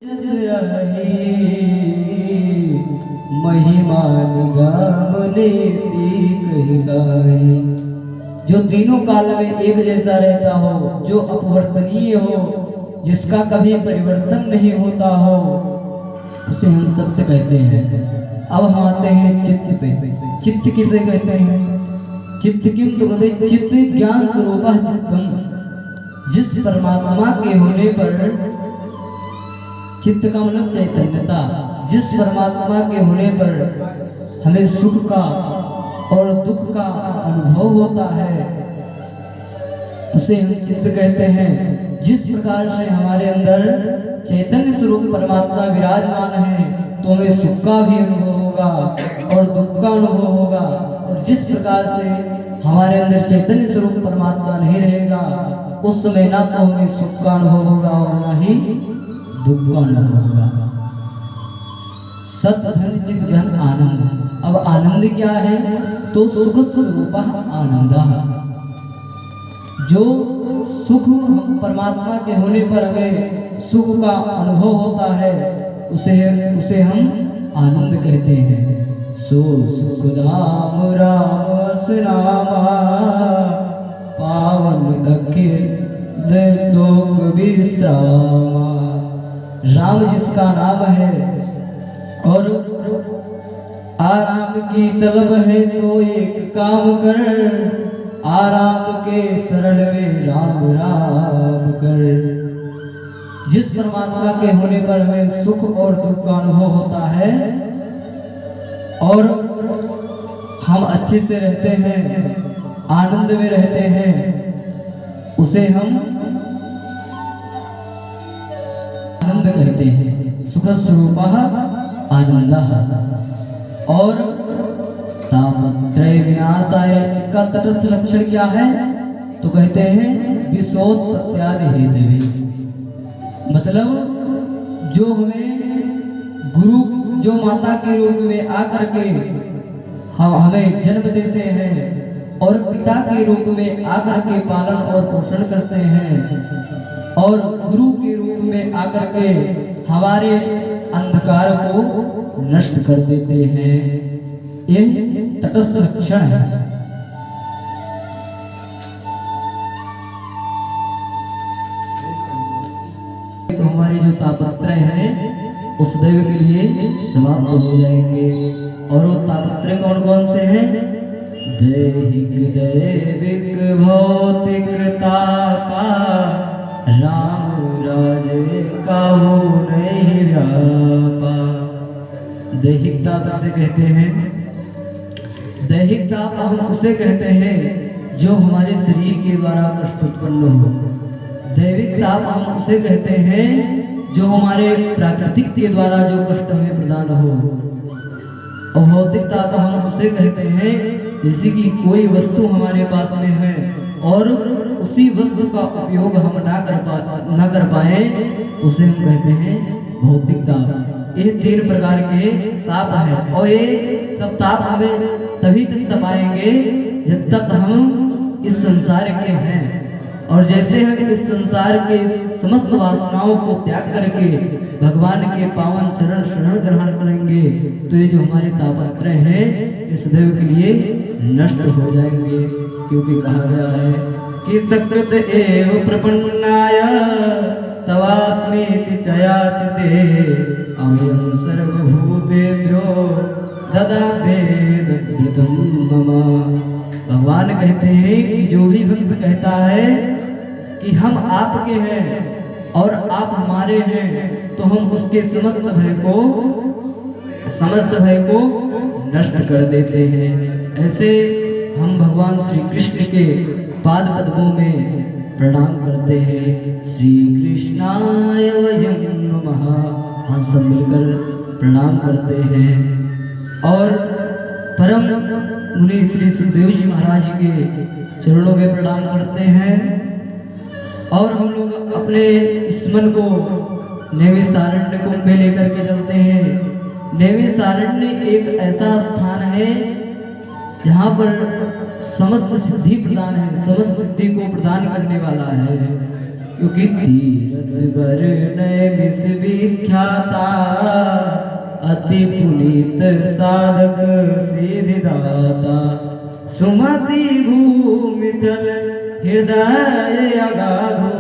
महिमा जो तीनों काल में एक जैसा रहता हो, जो अपवर्तनीय हो, जिसका कभी परिवर्तन नहीं होता हो, उसे हम सत्य कहते हैं। अब हम आते हैं चित्त पे। चित्त किसे कहते हैं? चित्त किम तो कहते चित्त ज्ञान स्वरूप चित्तम। जिस परमात्मा के होने पर, चित्त का मतलब चैतन्यता, जिस परमात्मा के होने पर हमें सुख का और दुख का अनुभव होता है, उसे हम चित्त कहते हैं। जिस प्रकार से हमारे अंदर चैतन्य स्वरूप परमात्मा विराजमान है, तो हमें सुख का भी अनुभव होगा और दुख का अनुभव होगा। और जिस प्रकार से हमारे अंदर चैतन्य स्वरूप परमात्मा नहीं रहेगा, उस समय ना तो हमें सुख का अनुभव होगा और ना ही दुख का अनुभव होगा। सत धन चित धन आनंद। अब आनंद क्या है? तो सुख स्वरूप आनंद। जो सुख परमात्मा के होने पर हमें सुख का अनुभव होता है, उसे हम आनंद कहते हैं। सो सुख धाम राम असनामा, पावन अखिल लोक विश्रामा। राम जिसका नाम है और आराम की तलब है, तो एक काम कर, आराम के शरण में राम राम कर। जिस परमात्मा के होने पर हमें सुख और दुख का अनुभव होता है और हम अच्छे से रहते हैं, आनंद में रहते हैं, उसे हम आनंद कहते हैं। सुख स्वरूप आनंद। और तापत्रय विनाशाय का तटस्थ लक्षण क्या है? तो कहते हैं विशोत्पत्त्यादि हेतवे। मतलब जो गुरु, जो माता के रूप में आकर के हमें जन्म देते हैं और पिता के रूप में आकर के पालन और पोषण करते हैं और गुरु के रूप में आकर के हमारे अंधकार को नष्ट कर देते हैं, ये तटस्थ लक्षण है। तो हमारी जो तापत्रय है उस दैव के लिए समाप्त हो जाएंगे। और वो तापत्रय कौन कौन से हैं? दैहिक दैविक भौतिक तापा, राम राजे का हो नहीं व्यापा। दैहिक ताप उसे कहते हैं। दैहिक ताप हम उसे कहते हैं जो हमारे शरीर के द्वारा कष्ट उत्पन्न हो। दैविक ताप हम उसे कहते हैं जो हमारे प्राकृतिक के द्वारा जो कष्ट हमें प्रदान हो। और भौतिक ताप हम उसे कहते हैं जैसे कि कोई वस्तु हमारे पास में है और उसी वस्तु का उपयोग हम ना कर पाए, उसे हम कहते हैं भौतिक ताप। ये तीन प्रकार के ताप है और ये तब ताप हमें तभी तक तपाएंगे जब तक हम इस संसार के हैं। और जैसे हम इस संसार के समस्त वासनाओं को त्याग करके भगवान के पावन चरण शरण ग्रहण करेंगे, तो ये जो हमारे तापत्रय हैं इस देव के लिए नष्ट हो जाएंगे। क्योंकि कहा गया है कि सकृत एव प्रपन्नाय तवास्मीति चयातिते, अयं सर्वभूतेभ्यो ददाभेदं मम। भगवान कहते हैं कि जो भी भक्त कहता है कि हम आपके हैं और आप हमारे हैं, तो हम उसके समस्त भय को नष्ट कर देते हैं। ऐसे हम भगवान श्री कृष्ण के पाद पद्मों में प्रणाम करते हैं। श्री कृष्णाय वयं नमः, हम सब मिलकर प्रणाम करते हैं। और परम मुनि श्री सुखदेव जी महाराज के चरणों में प्रणाम करते हैं। और हम लोग अपने इस मन को नैमिषारण्य कुंभ में लेकर के चलते हैं। नैमिषारण्य एक ऐसा स्थान है जहाँ पर समस्त सिद्धि प्रदान है, समस्त सिद्धि को प्रदान करने वाला है। क्योंकि तीरथ वर्णय विश्वविख्याता अति पुनीत साधक सिद्धिदाता सुमति भूमि तल हृदय अगाधो